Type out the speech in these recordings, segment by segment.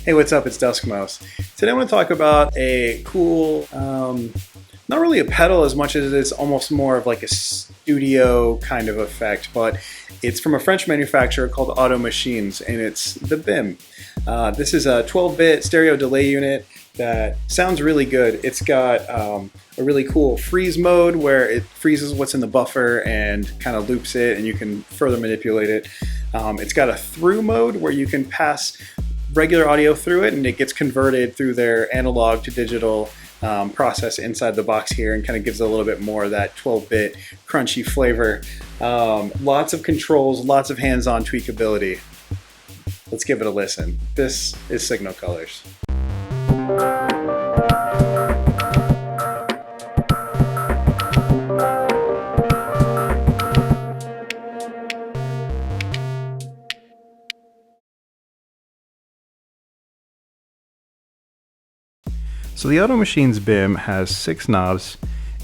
Hey, what's up? It's Duskmouse. Today I want to talk about a cool, not really a pedal as much as it's almost more of like a studio kind of effect, but it's from a French manufacturer called OTO Machines, and it's the BIM. This is a 12-bit stereo delay unit that sounds really good. It's got a really cool freeze mode where it freezes what's in the buffer and kind of loops it, and you can further manipulate it. It's got a through mode where you can pass regular audio through it and it gets converted through their analog to digital process inside the box here, and kind of gives a little bit more of that 12-bit crunchy flavor. Lots of controls, lots of hands-on tweakability. Let's give it a listen. This is Signal Colors. So the OTO Machines BIM has 6 knobs,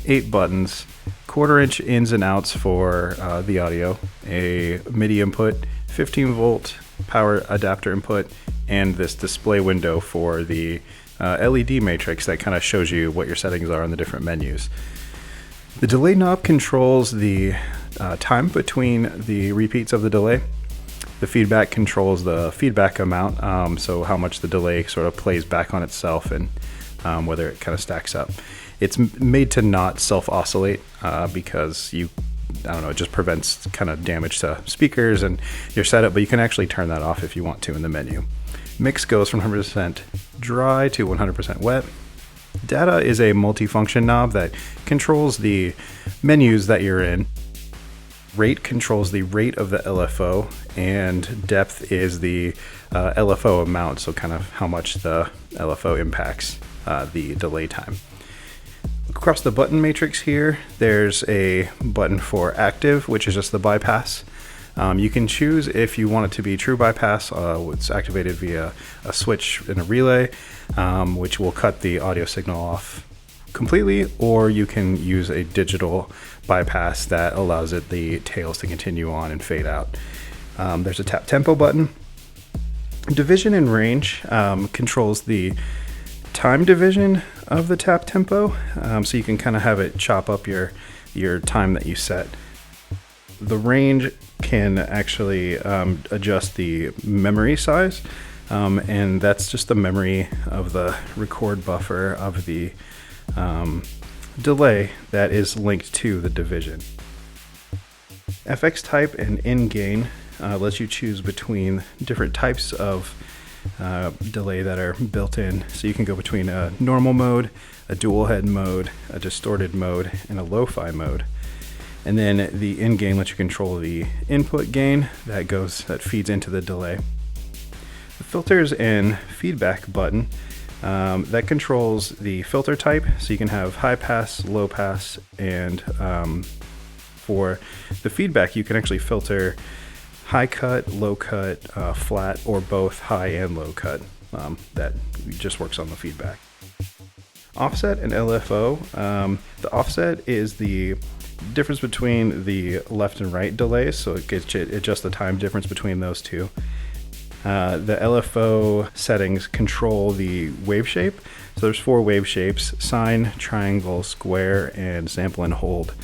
8 buttons, 1/4 inch ins and outs for the audio, a MIDI input, 15-volt power adapter input, and this display window for the LED matrix that kind of shows you what your settings are on the different menus. The delay knob controls the time between the repeats of the delay. The feedback controls the feedback amount, so how much the delay sort of plays back on itself and whether it kind of stacks up. It's made to not self-oscillate because it just prevents kind of damage to speakers and your setup, but you can actually turn that off if you want to in the menu. Mix goes from 100% dry to 100% wet. Data is a multifunction knob that controls the menus that you're in. Rate controls the rate of the LFO, and depth is the LFO amount, so kind of how much the LFO impacts the delay time. Across the button matrix here, there's a button for active, which is just the bypass. You can choose if you want it to be true bypass. It's activated via a switch in a relay, which will cut the audio signal off completely, or you can use a digital bypass that allows the tails to continue on and fade out. There's a tap tempo button. Division and range controls the time division of the tap tempo, so you can kind of have it chop up your time that you set. The range can actually adjust the memory size, and that's just the memory of the record buffer of the delay that is linked to the division. FX type and in gain lets you choose between different types of delay that are built in. So you can go between a normal mode, a dual head mode, a distorted mode, and a lo-fi mode. And then the in gain lets you control the input gain that feeds into the delay. The filters and feedback button that controls the filter type, so you can have high pass, low pass, and for the feedback you can actually filter high cut, low cut, flat, or both high and low cut. That just works on the feedback. Offset and LFO. The offset is the difference between the left and right delays, so it adjusts the time difference between those two. The LFO settings control the wave shape. So there's 4 wave shapes: sine, triangle, square, and sample and hold.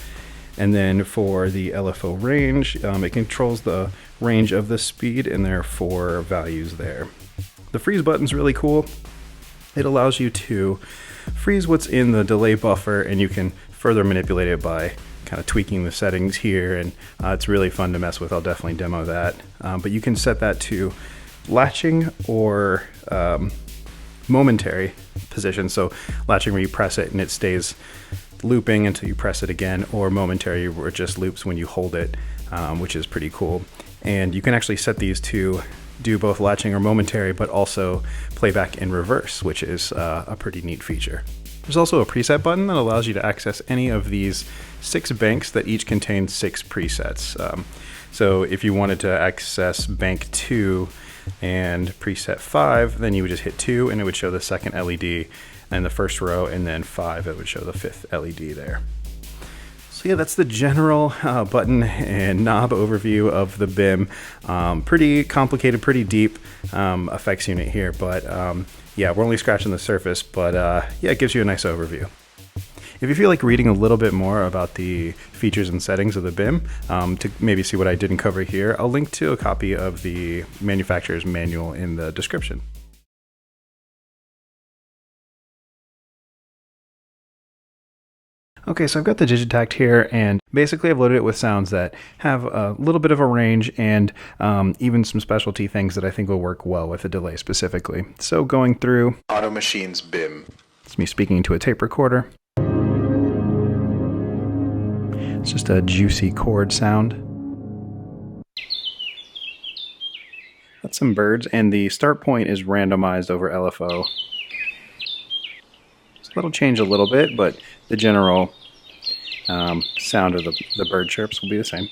And then for the LFO range, it controls the range of the speed, and there are 4 values there. The freeze button's really cool. It allows you to freeze what's in the delay buffer, and you can further manipulate it by kind of tweaking the settings here, and it's really fun to mess with. I'll definitely demo that. But you can set that to latching or momentary position. So latching where you press it and it stays looping until you press it again, or momentary where it just loops when you hold it, which is pretty cool. And you can actually set these to do both latching or momentary, but also playback in reverse, which is a pretty neat feature. There's also a preset button that allows you to access any of these 6 banks that each contain 6 presets. So if you wanted to access bank 2 and preset 5, then you would just hit 2 and it would show the second LED in the first row, and then 5, it would show the 5th LED there. So yeah, that's the general button and knob overview of the BIM. Pretty complicated, pretty deep effects unit here, but yeah, we're only scratching the surface, but yeah, it gives you a nice overview. If you feel like reading a little bit more about the features and settings of the BIM, to maybe see what I didn't cover here, I'll link to a copy of the manufacturer's manual in the description. Okay, so I've got the Digitakt here, and basically I've loaded it with sounds that have a little bit of a range and even some specialty things that I think will work well with a delay specifically. So going through OTO Machines BIM. It's me speaking to a tape recorder. It's just a juicy chord sound. That's some birds, and the start point is randomized over LFO. So that'll change a little bit, but the general sound of the bird chirps will be the same.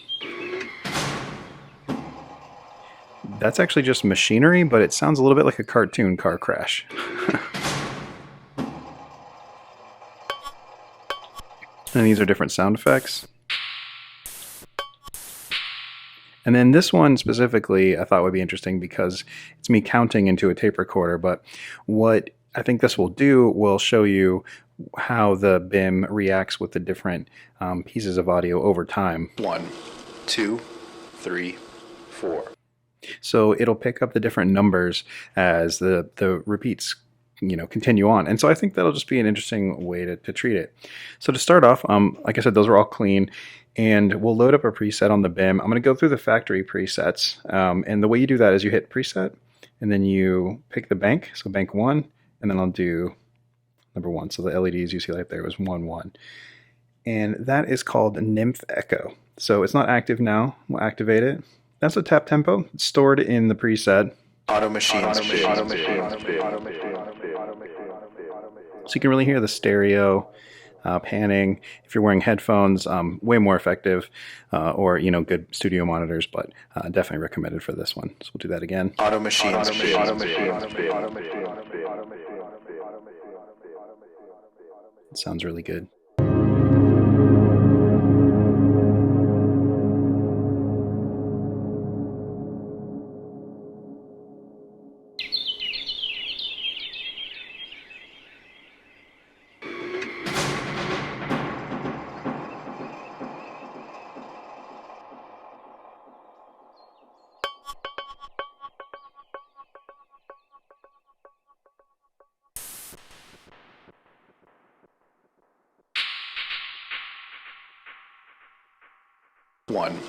That's actually just machinery, but it sounds a little bit like a cartoon car crash. And these are different sound effects. And then this one specifically I thought would be interesting because it's me counting into a tape recorder, but what I think this will do will show you how the BIM reacts with the different pieces of audio over time. 1, 2, 3, 4. So it'll pick up the different numbers as the repeats continue on. And so I think that'll just be an interesting way to treat it. So to start off, like I said, those are all clean, and we'll load up a preset on the BIM. I'm going to go through the factory presets, and the way you do that is you hit preset, and then you pick the bank, so bank 1, and then I'll do number 1. So the LEDs you see right there was 1, 1. And that is called Nymph Echo. So it's not active now. We'll activate it. That's a tap tempo. It's stored in the preset. OTO Machines BIM. So you can really hear the stereo panning. If you're wearing headphones, way more effective, or good studio monitors, but definitely recommended for this one. So we'll do that again. OTO Machines BIM. It sounds really good.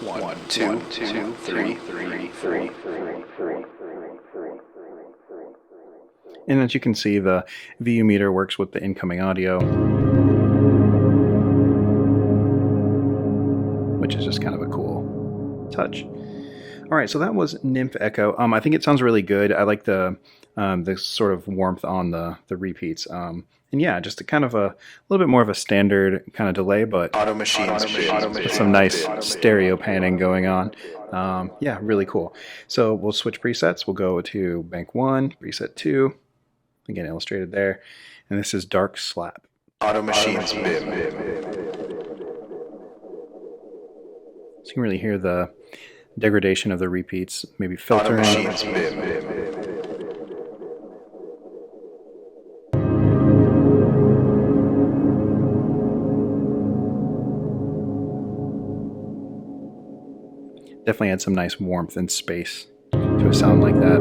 One, 2, 3, 4. And as you can see, the VU meter works with the incoming audio, which is just kind of a cool touch. All right, so that was Nymph Echo. I think it sounds really good. I like the sort of warmth on the repeats. And yeah, just a kind of a little bit more of a standard kind of delay, but OTO Machines with some nice stereo panning going on. Yeah, really cool. So we'll switch presets. We'll go to bank 1, preset 2, again illustrated there, and this is Dark Slap. OTO Machines BIM. So you can really hear the degradation of the repeats, maybe OTO filtering. Machines BIM. Definitely add some nice warmth and space to a sound like that.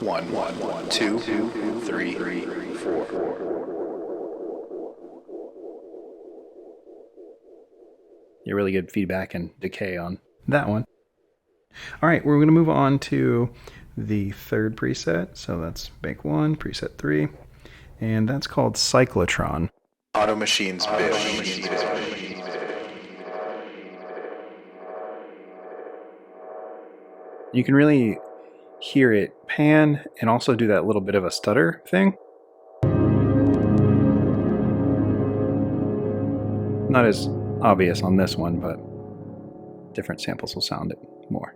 One, 2, 3, 4. Yeah, really good feedback and decay on that one. All right, we're going to move on to the third preset. So that's bank 1, preset 3, and that's called Cyclotron. OTO Machines BIM. You can really hear it pan and also do that little bit of a stutter thing. Not as obvious on this one, but different samples will sound it more.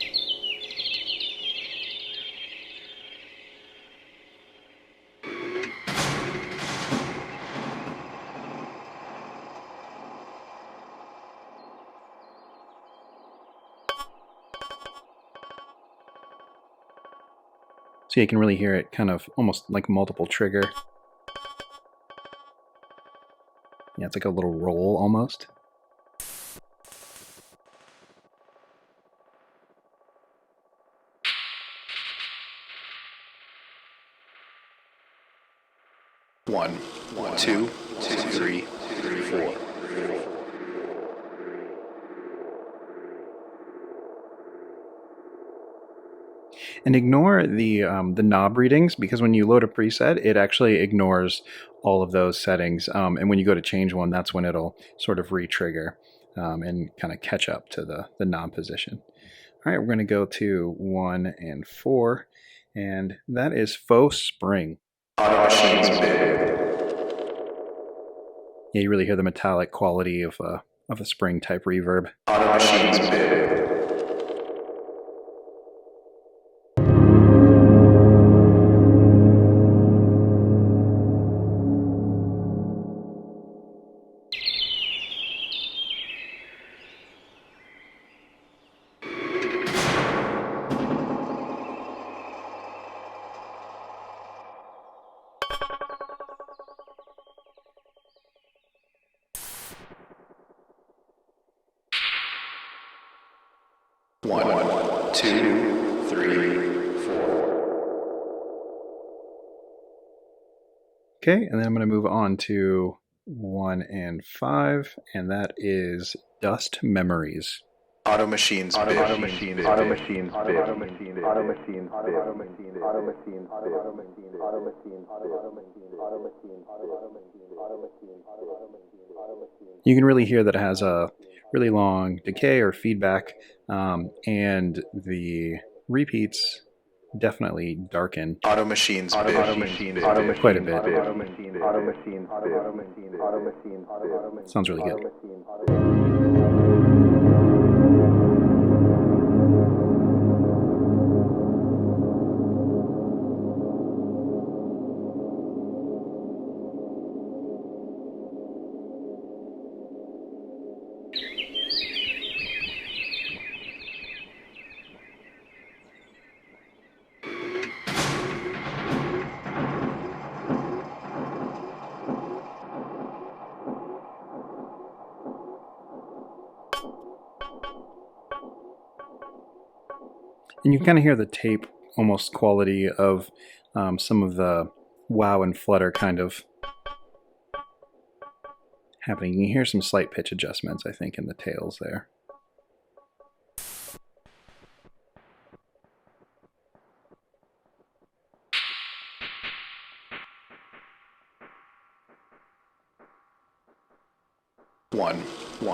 So you can really hear it kind of almost like multiple trigger. Yeah, it's like a little roll almost. One, two, three, four. And ignore the knob readings, because when you load a preset, it actually ignores all of those settings. And when you go to change one, that's when it'll sort of re-trigger and kind of catch up to the knob position. All right, we're going to go to 1 and 4, and that is faux spring. OTO Machines BIM. Yeah, you really hear the metallic quality of a spring type reverb. OTO Machines BIM. One, two, three, four. Okay, and then I'm going to move on to 1 and 5, and that is Dust Memories. OTO Machines BIM. OTO Machines BIM. OTO Machines BIM. OTO Machines BIM. OTO Machines BIM. OTO Machines BIM. OTO Machines BIM. OTO Machines BIM. OTO Machines BIM. You can really hear that it has a really long decay or feedback, and the repeats definitely darken OTO Machines BIM. OTO Machines BIM. quite a bit. OTO Machines BIM. OTO Machines BIM. OTO Machines BIM. OTO Machines BIM. Sounds really good. And you kind of hear the tape almost quality of some of the wow and flutter kind of happening. You can hear some slight pitch adjustments, I think, in the tails there. One,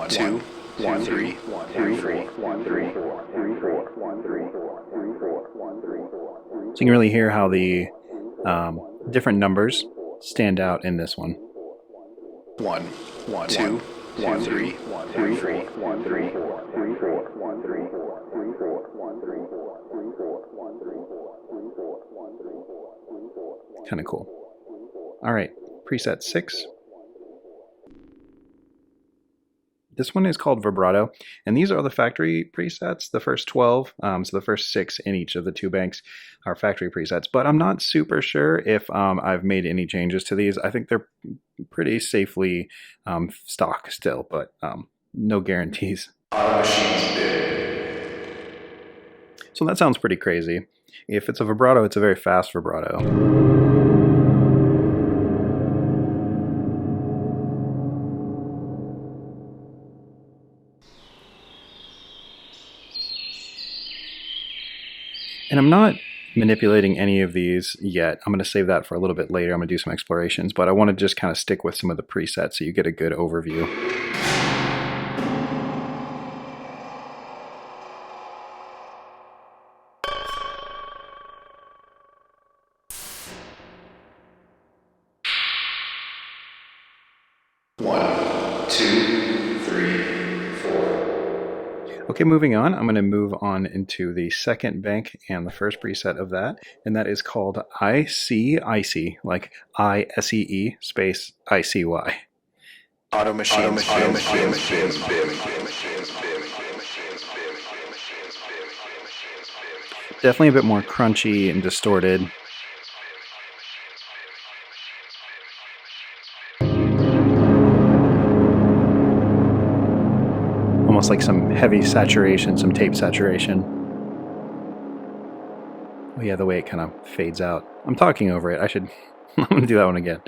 two, three, four. So you can really hear how the different numbers stand out in this one. One, two, three, four. Kind of cool. All right, preset 6. This one is called vibrato, and these are the factory presets, the first 12, so the first 6 in each of the 2 banks are factory presets, but I'm not super sure if I've made any changes to these. I think they're pretty safely stock still, but no guarantees. OTO Machines BIM. So that sounds pretty crazy. If it's a vibrato, it's a very fast vibrato. And I'm not manipulating any of these yet. I'm going to save that for a little bit later. I'm going to do some explorations, but I want to just kind of stick with some of the presets so you get a good overview. 2, 3, 4. Okay, moving on. I'm going to move on into the second bank and the first preset of that, and that is called ICE, like ISEE space ICY. OTO Machines BIM. Definitely a bit more crunchy and distorted. Almost like some heavy saturation, some tape saturation. Oh yeah, the way it kind of fades out. I'm talking over it. I'm going to do that one again.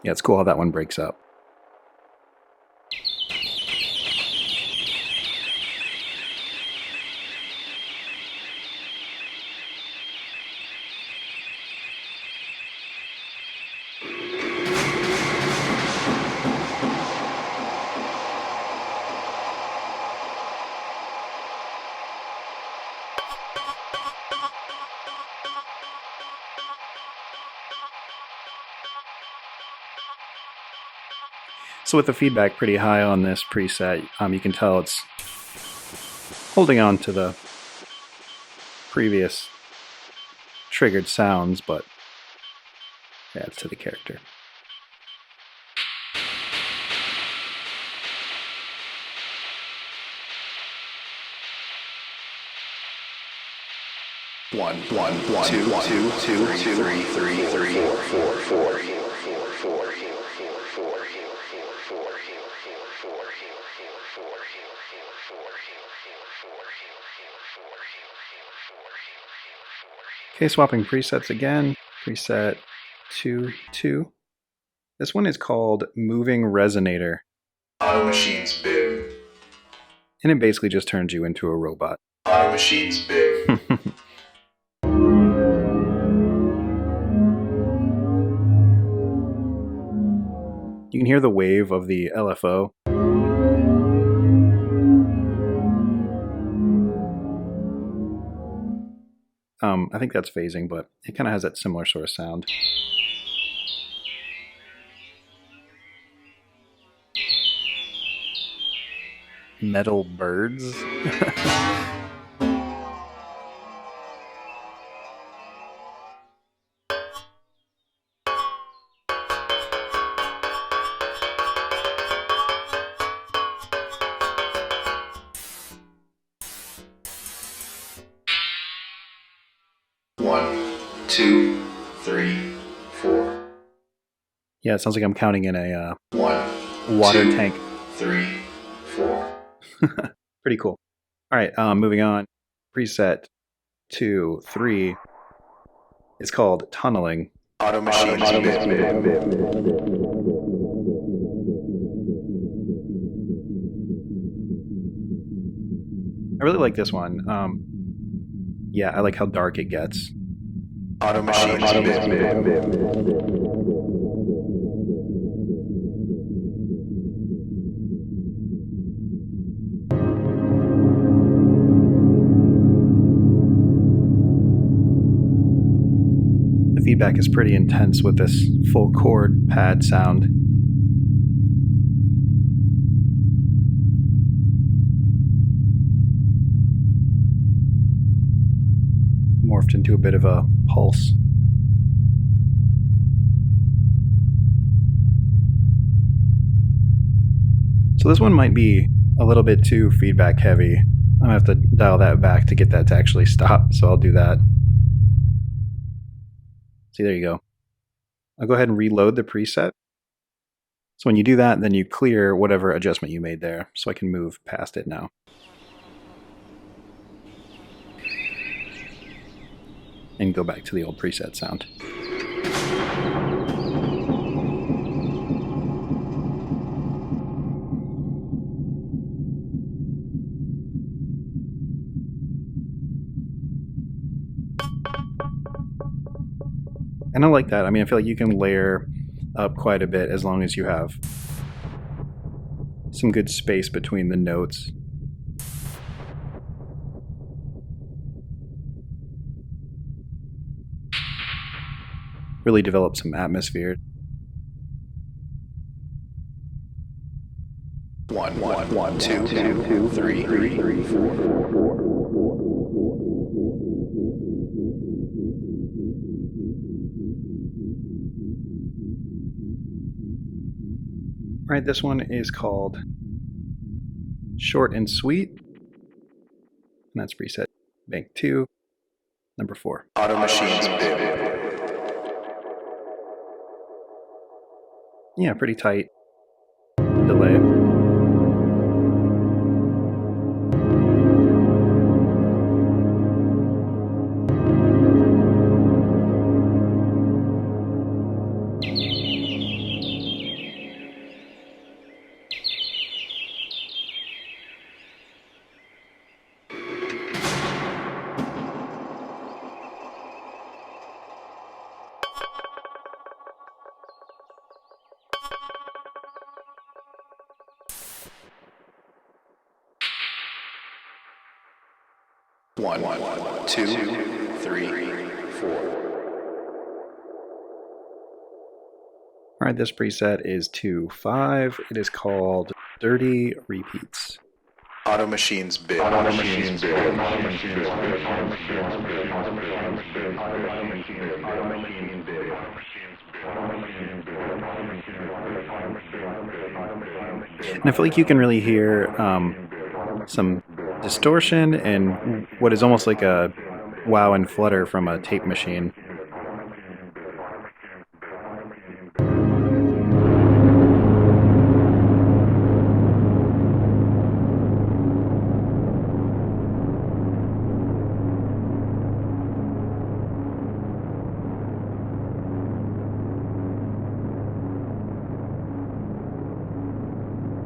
Yeah, it's cool how that one breaks up. So with the feedback pretty high on this preset, you can tell it's holding on to the previous triggered sounds, but adds to the character. One, two, three, four. Okay, swapping presets again. Preset 2. This one is called Moving Resonator. OTO Machines BIM. And it basically just turns you into a robot. OTO Machines BIM. You can hear the wave of the LFO. I think that's phasing, but it kind of has that similar sort of sound. Metal birds. One, two, three, four. Yeah, it sounds like I'm counting in a One, water two, tank. 3, 4. Pretty cool. All right, moving on. Preset 2, 3. It's called Tunneling. OTO Machines BIM. I really like this one. Yeah, I like how dark it gets. OTO Machines BIM. The feedback is pretty intense with this full chord pad sound. Morphed into a bit of a pulse. So this one might be a little bit too feedback heavy. I'm gonna have to dial that back to get that to actually stop, so I'll do that. See, there you go. I'll go ahead and reload the preset. So when you do that, then you clear whatever adjustment you made there, so I can move past it now. And go back to the old preset sound. And I like that. I mean, I feel like you can layer up quite a bit as long as you have some good space between the notes. Really develop some atmosphere. One, two, three, four. All right, this one is called Short and Sweet, and that's preset bank 2, number 4. OTO Machines BIM. Yeah, pretty tight delay. One, two, three, four. All right, this preset is 2.5. It is called Dirty Repeats. OTO Machines BIM. And I feel like you can really hear some distortion and what is almost like a wow and flutter from a tape machine.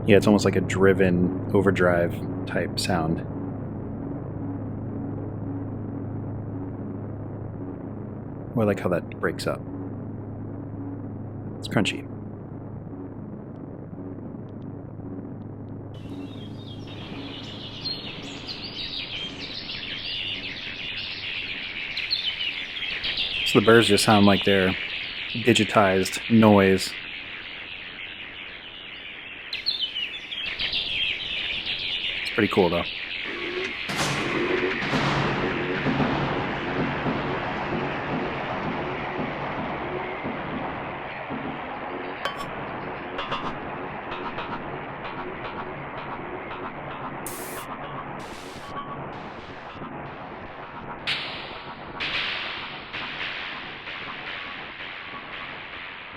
Yeah, it's almost like a driven overdrive type sound. Oh, I like how that breaks up. It's crunchy. So the birds just sound like they're digitized noise. Pretty cool though.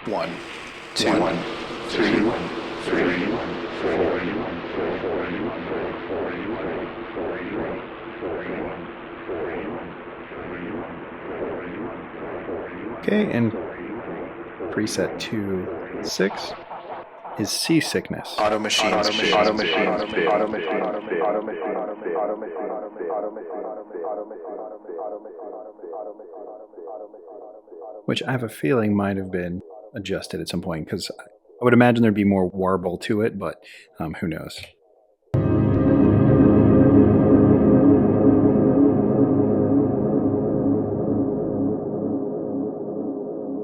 One, two, three, four. Okay, and preset 2.6 is seasickness. OTO Machines BIM. Which I have a feeling might have been adjusted at some point, because I would imagine there'd be more warble to it, but who knows.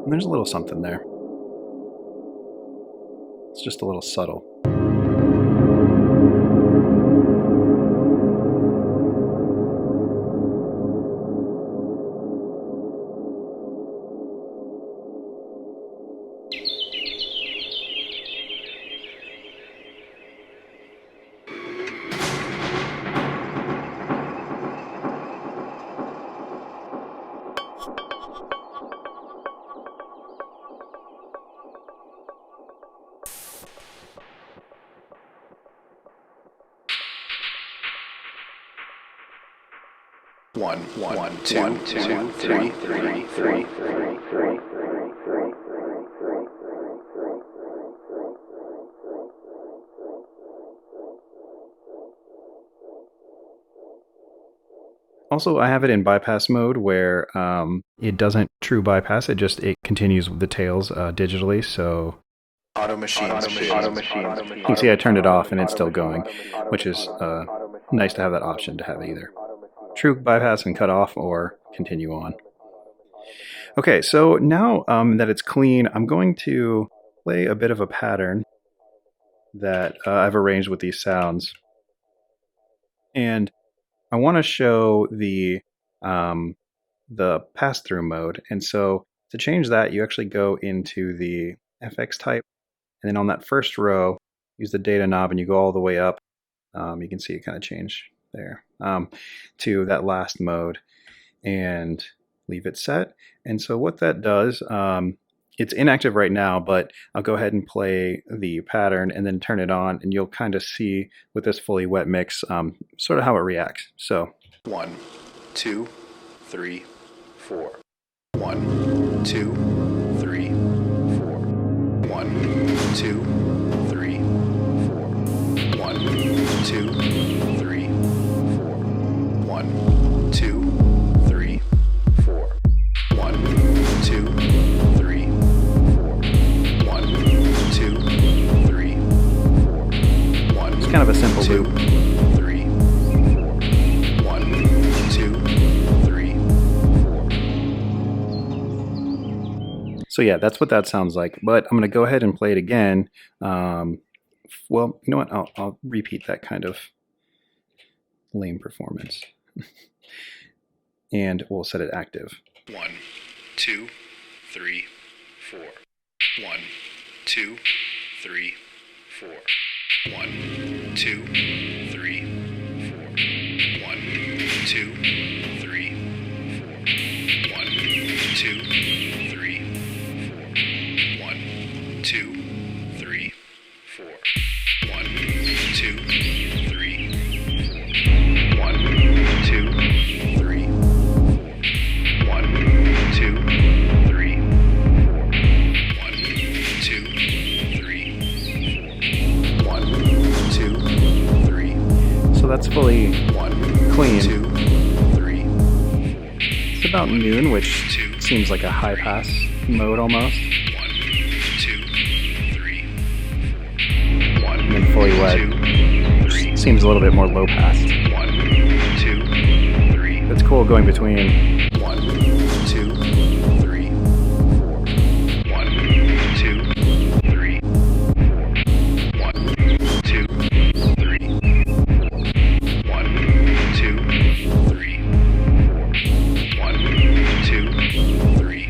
And there's a little something there. It's just a little subtle. One, two, three. Also, I have it in bypass mode where it doesn't true bypass. It continues with the tails digitally. So Auto Machines BIM. You can see I turned it off and it's still going, which is nice to have that option to have either true bypass and cut off or continue on. Okay, so now that it's clean, I'm going to play a bit of a pattern that I've arranged with these sounds. And I want to show the pass-through mode. And so to change that, you actually go into the FX type, and then on that first row, use the data knob and you go all the way up. You can see it kind of change there to that last mode and leave it set. And so what that does, it's inactive right now, but I'll go ahead and play the pattern and then turn it on, and you'll kind of see with this fully wet mix sort of how it reacts. So 1, 2, 3, 4. 1, 2, 3, 4. 1, 2, 3, 4. 1, 2, 3, 4. 1, 2, 3, 4. 1, 2, 3, 4. 1, 2, 3, 4. 1, it's kind of a simple loop. 3, 1, 2, 3. So yeah, that's what that sounds like. But I'm going to go ahead and play it again. Well, you know what? I'll repeat that kind of lame performance. And we'll set it active. 1, 2, 3, 4. 1, 2, 3, 4. 1, 2, 3, 4. 1, 2, 3, 4. 1, 2, 3, 4. 1, 2, 3, 4. 1, 2, 3, 4. 1, 2, 3, 1, 2, 3, 1, 2, 3, 1, 2, 3, So that's fully 1, clean. 2, 3, It's about noon, which seems like a high pass mode almost. 1, 2, 3, 1, And then fully wet 2, 3, seems a little bit more low pass. 1, 2, 3, It's cool going between. 1, 2, 3, 1, 2, 3, 1, 2, 3, 1, 2, 3, 1, 2, 3,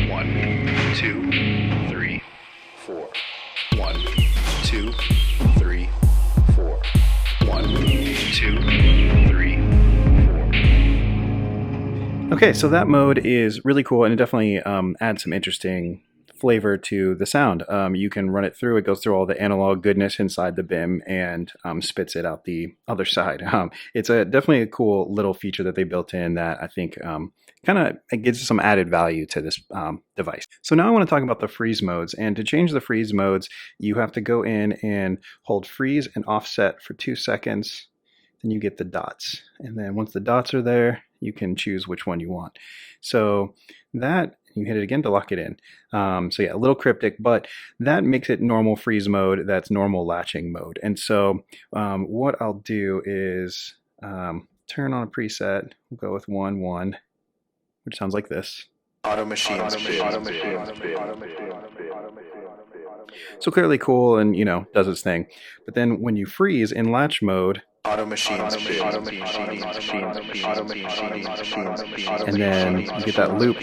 1, 2, 3, 4. 1, 2, 3, 4. 1, 2, 3. Okay, so that mode is really cool, and it definitely adds some interesting flavor to the sound. You can run it through. It goes through all the analog goodness inside the BIM and spits it out the other side. It's definitely a cool little feature that they built in that I think kind of gives some added value to this device. So now I want to talk about the freeze modes. And to change the freeze modes, you have to go in and hold freeze and offset for 2 seconds. Then you get the dots. And then once the dots are there, you can choose which one you want. So that, you hit it again to lock it in. So yeah, a little cryptic, but that makes it normal freeze mode. That's normal latching mode. And so what I'll do is turn on a preset. We'll go with 1, 1, which sounds like this. Auto Machines BIM. So clearly cool and, you know, does its thing. But then when you freeze in latch mode, Auto Machines BIM. and then you get that loop.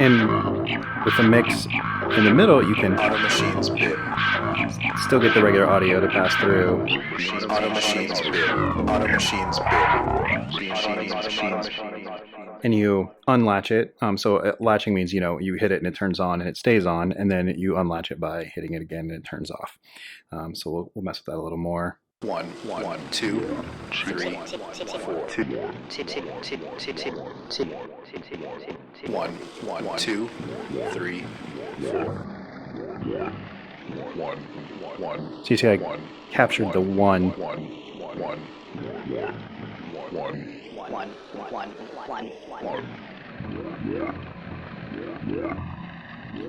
And with the mix in the middle, you can Auto Machines BIM. still get the regular audio to pass through. Auto Machines BIM. Auto Machines BIM. And you unlatch it. So latching means, you know, you hit it and it turns on and it stays on, and then you unlatch it by hitting it again and it turns off. So we'll mess with that a little more. 1, 2, 3, 4. 1, 2, 3, 4. So you see I captured the one.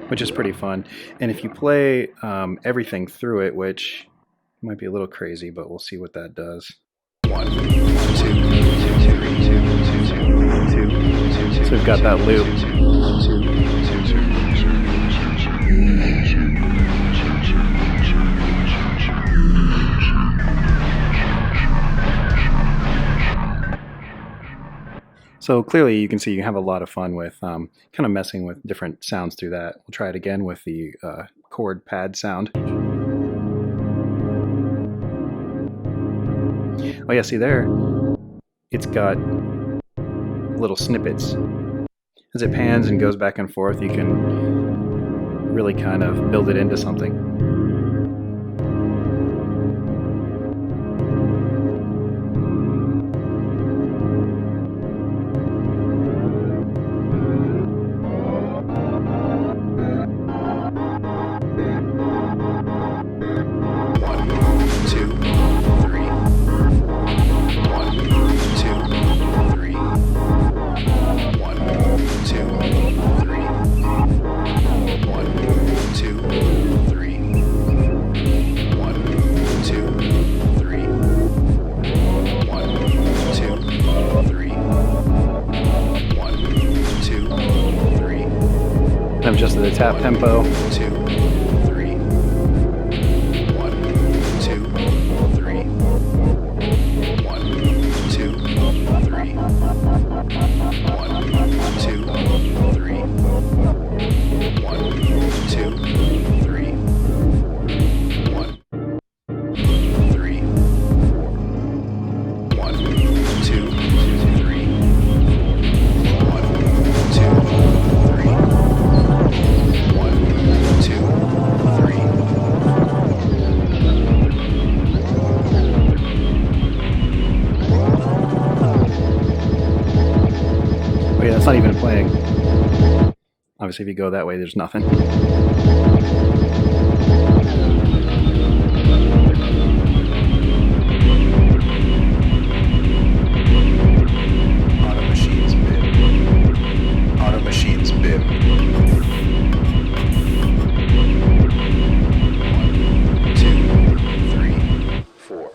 Which is pretty fun. And if you play everything through it, which might be a little crazy, but we'll see what that does. So we've got that loop. So clearly you can see you have a lot of fun with kind of messing with different sounds through that. We'll try it again with the chord pad sound. Oh yeah, see there, it's got little snippets. As it pans and goes back and forth, you can really kind of build it into something. I'm just at the tap tempo. 2, 3. 1, 2, 3. 1, 2, 3. 1, 2, 3. 1, 2, 3. 1, 3. 1, 2, 3. 1, 2, 3. Oh yeah, that's not even playing. Obviously, if you go that way, there's nothing. OTO Machines BIM. OTO Machines BIM. 1, 2, 3, 4.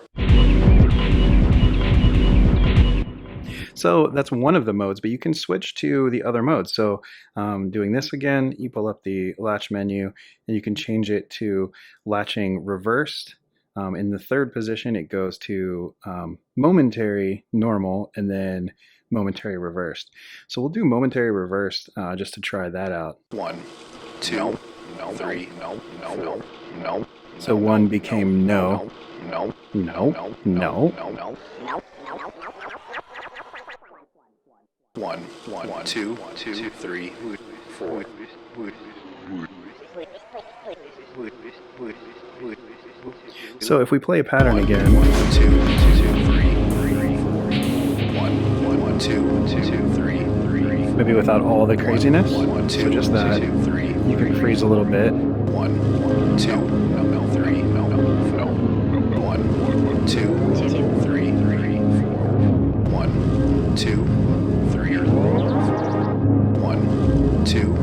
So that's one of the modes, but you can switch to the other modes. So doing this again, you pull up the latch menu and you can change it to latching reversed. In the third position, it goes to momentary normal and then momentary reversed. So we'll do momentary reversed just to try that out. 1, 2, 3, no. So one became no. No. No. No. 1, 2, 3, 4. So if we play a pattern again, 1, 2, 3. maybe without all the craziness, so just that, you can freeze a little bit. 1, 2, 3, no. 1, 2, 3, 1, 2, 3, 1, 2, 3, 1, 2,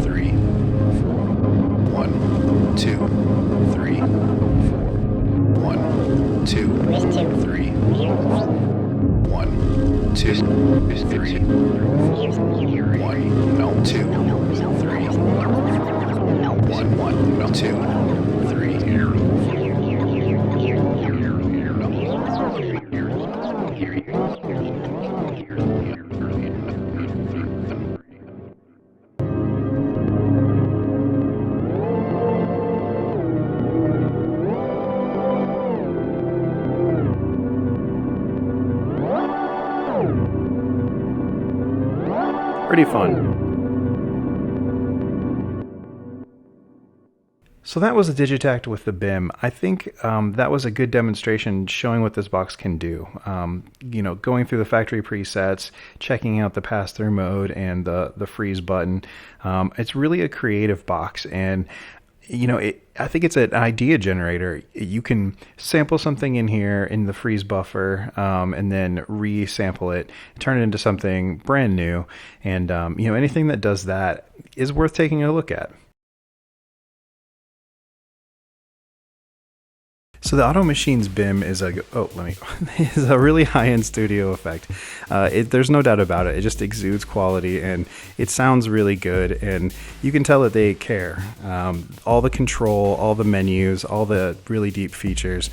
3, 1, 2, 3, 1, 2, 3, 1, no, 2, 3, 1, 2, 3. Pretty fun. So that was a Digitakt with the BIM. I think that was a good demonstration showing what this box can do. Going through the factory presets, checking out the pass-through mode and the freeze button. It's really a creative box, and I think it's an idea generator. You can sample something in here in the freeze buffer, and then resample it, turn it into something brand new. And, anything that does that is worth taking a look at. So the OTO Machines BIM is is a really high-end studio effect. There's no doubt about it. It just exudes quality, and it sounds really good, and you can tell that they care. All the control, all the menus, all the really deep features.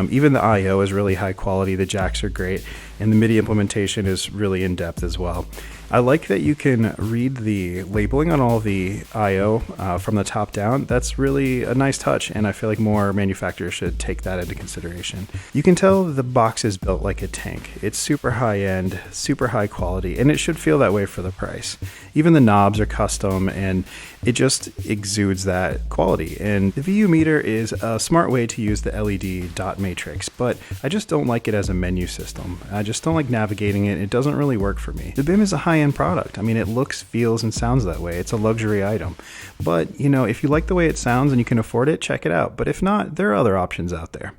Even the I/O is really high quality. The jacks are great, and the MIDI implementation is really in depth as well. I like that you can read the labeling on all the I/O from the top down. That's really a nice touch, and I feel like more manufacturers should take that into consideration. You can tell the box is built like a tank. It's super high end, super high quality, and it should feel that way for the price. Even the knobs are custom, and it just exudes that quality. And the VU meter is a smart way to use the LED dot matrix, but I just don't like it as a menu system. I just don't like navigating it. It doesn't really work for me. The BIM is a high-end product. I mean, it looks, feels, and sounds that way. It's a luxury item. But, if you like the way it sounds and you can afford it, check it out. But if not, there are other options out there.